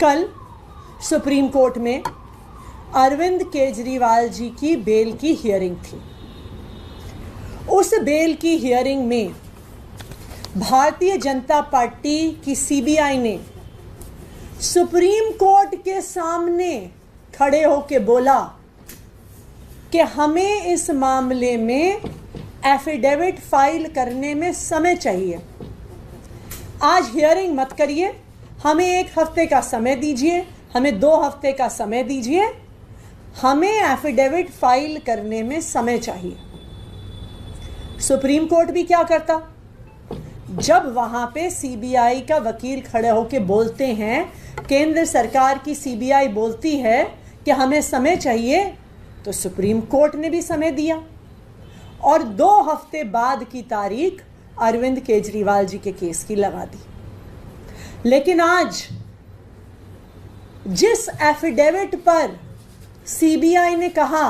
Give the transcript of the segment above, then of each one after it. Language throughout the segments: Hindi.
कल सुप्रीम कोर्ट में अरविंद केजरीवाल जी की बेल की हियरिंग थी। उस बेल की हियरिंग में भारतीय जनता पार्टी की सीबीआई ने सुप्रीम कोर्ट के सामने खड़े होकर बोला कि हमें इस मामले में एफिडेविट फाइल करने में समय चाहिए। आज हियरिंग मत करिए, हमें 1 हफ्ते का समय दीजिए, हमें 2 हफ्ते का समय दीजिए, हमें एफिडेविट फाइल करने में समय चाहिए। सुप्रीम कोर्ट भी क्या करता, जब वहां पे सीबीआई का वकील खड़े होकर बोलते हैं, केंद्र सरकार की सीबीआई बोलती है कि हमें समय चाहिए, तो सुप्रीम कोर्ट ने भी समय दिया और 2 हफ्ते बाद की तारीख अरविंद केजरीवाल जी के केस की लगा दी। लेकिन आज जिस एफिडेविट पर सीबीआई ने कहा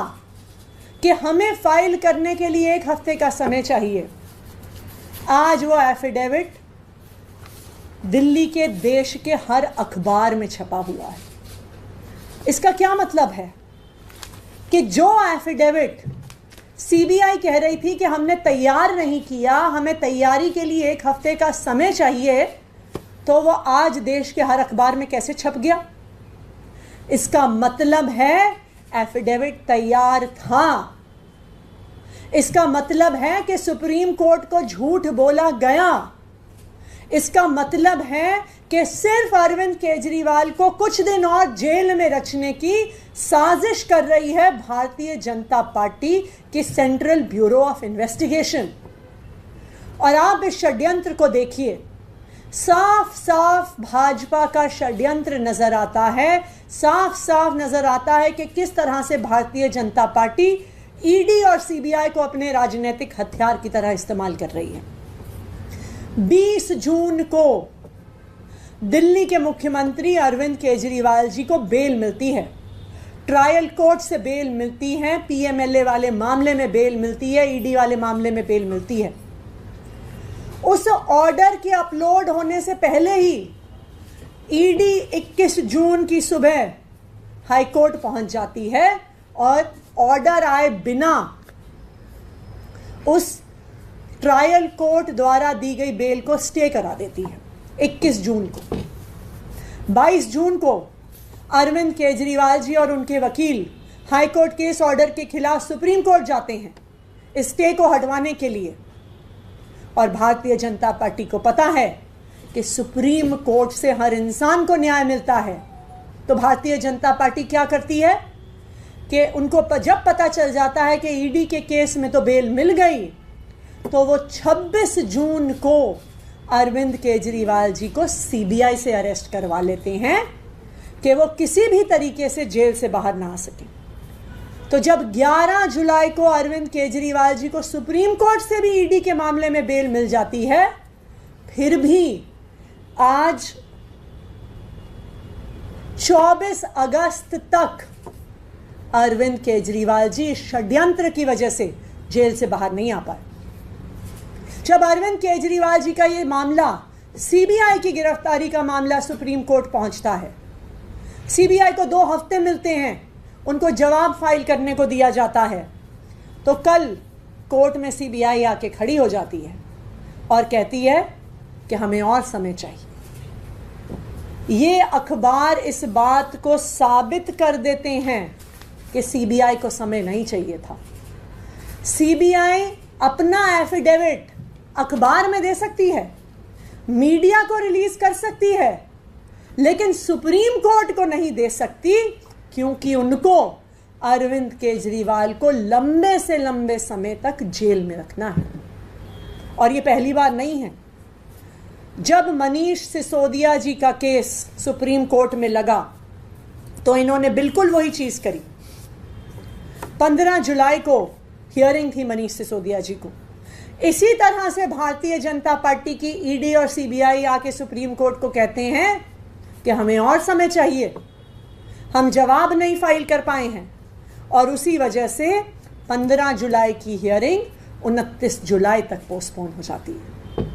कि हमें फाइल करने के लिए 1 हफ्ते का समय चाहिए, आज वो एफिडेविट दिल्ली के देश के हर अखबार में छपा हुआ है। इसका क्या मतलब है कि जो एफिडेविट सीबीआई कह रही थी कि हमने तैयार नहीं किया, हमें तैयारी के लिए 1 हफ्ते का समय चाहिए, तो वो आज देश के हर अखबार में कैसे छप गया? इसका मतलब है एफिडेविट तैयार था। इसका मतलब है कि सुप्रीम कोर्ट को झूठ बोला गया। इसका मतलब है कि सिर्फ अरविंद केजरीवाल को कुछ दिन और जेल में रखने की साजिश कर रही है भारतीय जनता पार्टी की सेंट्रल ब्यूरो ऑफ इन्वेस्टिगेशन। और आप इस षड्यंत्र को देखिए, साफ साफ भाजपा का षड्यंत्र नजर आता है। साफ साफ नजर आता है कि किस तरह से भारतीय जनता पार्टी ईडी और सीबीआई को अपने राजनीतिक हथियार की तरह इस्तेमाल कर रही है। 20 जून को दिल्ली के मुख्यमंत्री अरविंद केजरीवाल जी को बेल मिलती है, ट्रायल कोर्ट से बेल मिलती है, पीएमएलए वाले मामले में बेल मिलती है, ईडी वाले मामले में बेल मिलती है। उस ऑर्डर के अपलोड होने से पहले ही ईडी 21 जून की सुबह हाईकोर्ट पहुंच जाती है और ऑर्डर आए बिना उस ट्रायल कोर्ट द्वारा दी गई बेल को स्टे करा देती है। 21 जून को 22 जून को अरविंद केजरीवाल जी और उनके वकील हाईकोर्ट के इस ऑर्डर के खिलाफ सुप्रीम कोर्ट जाते हैं स्टे को हटवाने के लिए। और भारतीय जनता पार्टी को पता है कि सुप्रीम कोर्ट से हर इंसान को न्याय मिलता है, तो भारतीय जनता पार्टी क्या करती है कि उनको जब पता चल जाता है कि ईडी के केस में तो बेल मिल गई, तो वो 26 जून को अरविंद केजरीवाल जी को सीबीआई से अरेस्ट करवा लेते हैं कि वो किसी भी तरीके से जेल से बाहर ना आ सके। तो जब 11 जुलाई को अरविंद केजरीवाल जी को सुप्रीम कोर्ट से भी ईडी के मामले में बेल मिल जाती है, फिर भी आज 24 अगस्त तक अरविंद केजरीवाल जी षड्यंत्र की वजह से जेल से बाहर नहीं आ पाए। जब अरविंद केजरीवाल जी का ये मामला, सीबीआई की गिरफ्तारी का मामला सुप्रीम कोर्ट पहुंचता है, सीबीआई को 2 हफ्ते मिलते हैं, उनको जवाब फाइल करने को दिया जाता है, तो कल कोर्ट में सीबीआई आके खड़ी हो जाती है और कहती है कि हमें और समय चाहिए। ये अखबार इस बात को साबित कर देते हैं कि सीबीआई को समय नहीं चाहिए था। सीबीआई अपना एफिडेविट अखबार में दे सकती है, मीडिया को रिलीज कर सकती है, लेकिन सुप्रीम कोर्ट को नहीं दे सकती, क्योंकि उनको अरविंद केजरीवाल को लंबे से लंबे समय तक जेल में रखना है। और ये पहली बार नहीं है। जब मनीष सिसोदिया जी का केस सुप्रीम कोर्ट में लगा, तो इन्होंने बिल्कुल वही चीज करी। 15 जुलाई को हियरिंग थी मनीष सिसोदिया जी को। इसी तरह से भारतीय जनता पार्टी की ईडी और सीबीआई आके सुप्रीम कोर्ट को कहते हैं कि हमें और समय चाहिए, हम जवाब नहीं फाइल कर पाए हैं, और उसी वजह से 15 जुलाई की हियरिंग 29 जुलाई तक पोस्टपोन हो जाती है।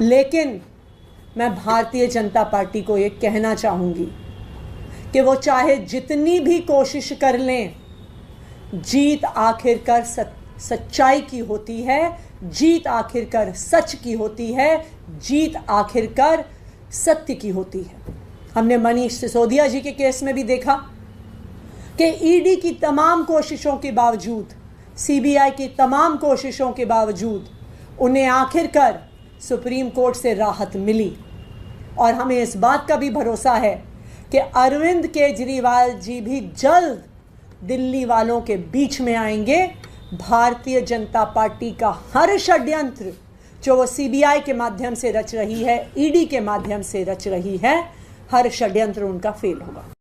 लेकिन मैं भारतीय जनता पार्टी को ये कहना चाहूँगी कि वो चाहे जितनी भी कोशिश कर लें, जीत आखिरकार सच्चाई की होती है, जीत आखिरकार सच की होती है, जीत आखिरकार सत्य की होती है। हमने मनीष सिसोदिया जी के केस में भी देखा कि ईडी की तमाम कोशिशों के बावजूद, सीबीआई की तमाम कोशिशों के बावजूद उन्हें आखिरकार सुप्रीम कोर्ट से राहत मिली। और हमें इस बात का भी भरोसा है कि अरविंद केजरीवाल जी भी जल्द दिल्ली वालों के बीच में आएंगे। भारतीय जनता पार्टी का हर षड्यंत्र जो वो सीबीआई के माध्यम से रच रही है, ईडी के माध्यम से रच रही है, हर षड्यंत्र उनका फेल होगा।